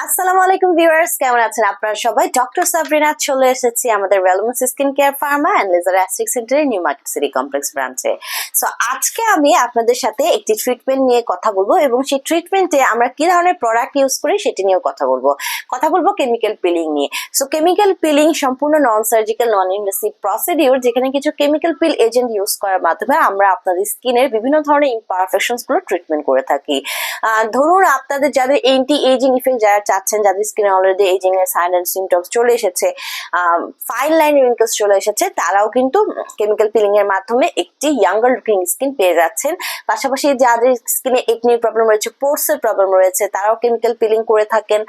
আসসালামু আলাইকুম ভিউয়ার্স, কেমন আছেন আপনারা সবাই? ডক্টর সাবরিনা চলে এসেছি আমাদের wellness skin care pharma and laser aesthetic সেন্টারের নিউ মার্কেট সিটি কমপ্লেক্স ব্রাঞ্চে। সো আজকে আমি আপনাদের সাথে একটি ট্রিটমেন্ট নিয়ে কথা বলবো এবং সেই ট্রিটমেন্টে আমরা কি ধরনের প্রোডাক্ট ইউজ করি সেটি নিয়েও কথা বলবো কেমিক্যাল পিলিং নিয়ে। সো কেমিক্যাল পিলিং সম্পূর্ণ non surgical non invasive procedure, যেখানে কিছু কেমিক্যাল পিল এজেন্ট ইউজ করার মাধ্যমে আমরা আপনাদের স্কিনের বিভিন্ন ধরনের ইমপারফেকশনস গুলো ট্রিটমেন্ট করে থাকি। ধরুন আপনাদের যাদের এন্টি এজিং ইফেক্ট যারা চাচ্ছেন, যাদের স্কিনে অলরেডি এজিং এর সাইন এন্ড সিমটমস চলে এসেছে, ফাইন লাইন রিঙ্কেলস চলে এসেছে, তারাও কিন্তু কেমিক্যাল পিলিং এর মাধ্যমে একটি ইয়াঙ্গার লুকিং স্কিন পেয়ে যাচ্ছেন। পাশাপাশি যাদের স্কিনে একনির প্রবলেম রয়েছে, পোর্স এর প্রবলেম রয়েছে, তারাও কেমিক্যাল পিলিং করে থাকেন।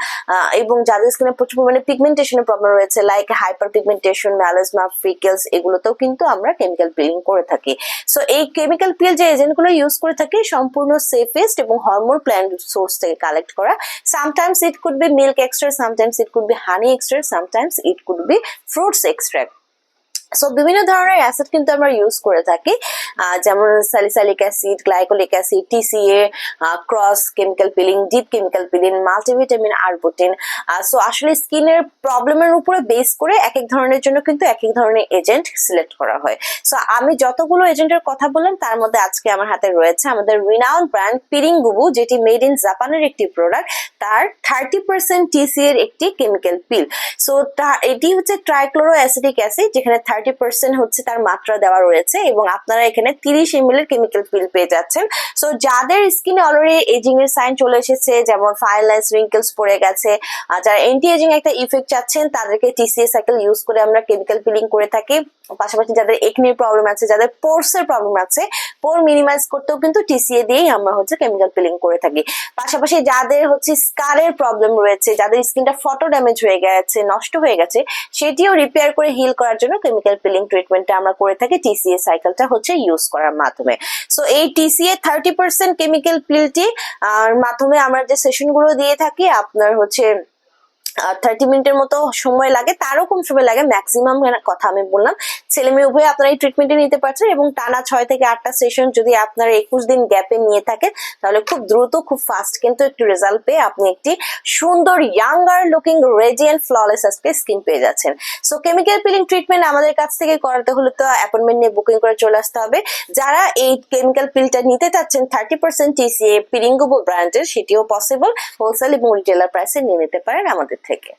এবং যাদের স্কিনে প্রচুর পরিমাণে পিগমেন্টেশনের প্রবলেম রয়েছে like hyper pigmentation, melasma, freckles, এগুলোতেও কিন্তু আমরা কেমিক্যাল পিলিং করে থাকি। সো এই কেমিক্যাল পিল যে এজেন্টগুলো ইউজ করে থাকি সম্পূর্ণ সেফেস্ট এবং হরমোন প্ল্যান্ট সোর্স থেকে কালেক্ট করা। Sometimes it could be milk extract, sometimes it could be honey extract, sometimes it could be fruits extract. So বিভিন্ন ধরনের অ্যাসিড কিন্তু আমরা ইউজ করে থাকি, যেমন salicylic acid, glycolic acid, TCA, cross chemical peeling, deep chemical peeling, multivitamin, arbutin. So আসলে স্কিনের প্রবলেমের উপরে বেস করে এক এক ধরনের জন্য কিন্তু এক এক ধরনের এজেন্ট সিলেক্ট করা হয়। সো আমি যতগুলো এজেন্টের কথা বললাম তার মধ্যে আজকে আমার হাতে রয়েছে আমাদের রিনাউন্ড ব্র্যান্ড পিরিঙ্গুবু, যেটি মেড ইন জাপানের একটি প্রোডাক্ট, তার 30% টিসিএ এর একটি কেমিক্যাল পিল। সো এটি হচ্ছে ট্রাইক্লোরো অ্যাসিটিক অ্যাসিড, যেখানে 30% হচ্ছে তার মাত্রা দেওয়া রয়েছে এবং আপনারা এখানে 30 ml এর কেমিক্যাল পিল পেয়ে যাচ্ছেন। সো যাদের স্কিনে অলরেডি এজিং এর সাইন চলে এসেছে, যেমন ফাইন লাইনস, রিঙ্কেলস পড়ে গেছে, যারা এন্টি এজিং একটা ইফেক্ট চাচ্ছেন, তাদেরকে টিসিএ সাইকেল ইউজ করে আমরা কেমিক্যাল পিলিং করে থাকি। পাশাপাশি যাদের একনির প্রবলেম আছে, যাদের পোর্স এর প্রবলেম আছে, পোর মিনিমাইজ করতেও কিন্তু টিসিএ দিয়েই আমরা হচ্ছে কেমিক্যাল পিলিং করে থাকি। পাশাপাশি যাদের হচ্ছে স্কারের প্রবলেম রয়েছে, যাদের স্কিনটা ফটো ড্যামেজ হয়ে গেছে, নষ্ট হয়ে গেছে, সেটিও রিপেয়ার করে হিল করার জন্য কেমিক্যাল পিলিং ট্রিটমেন্টটা আমরা করে থাকি টিসিএ সাইকেলটা হচ্ছে ইউজ করার মাধ্যমে। সো এই টিসিএ 30% কেমিক্যাল পিলটি মাধ্যমে আমরা যে সেশনগুলো দিয়ে থাকি, আপনার হচ্ছে 30 মিনিটের মতো সময় লাগে, তারও কম সময় লাগে ম্যাক্সিমাম কথা আমি বললাম। ছেলে মেয়ে উভয়ে আপনারা এই ট্রিটমেন্টে নিতে পারছেন এবং টানা 6 থেকে 8টা সেশন যদি আপনারা 21 দিন গ্যাপে নিয়ে থাকেন, তাহলে খুব দ্রুত, খুব ফাস্ট কিন্তু একটি রেজাল্ট পেয়ে আপনি একটি সুন্দর ইয়াঙ্গার লুকিং রেডিয়েন্ট ফ্ললেস আজকে স্কিন পেয়ে যাচ্ছেন। সো কেমিক্যাল পিলিং ট্রিটমেন্ট আমাদের কাছ থেকে করাতে হলে তো অ্যাপয়েন্টমেন্ট নিয়ে বুকিং করে চলে আসতে হবে। যারা এই কেমিক্যাল পিলটা নিতে চাচ্ছেন 30% টিসিএ পিরিঙ্গুবু ব্র্যান্ডের, সেটিও পসিবল। হোলসেল এবং রিটেলার প্রাইসে নিয়ে নিতে পারেন আমাদের থেকে।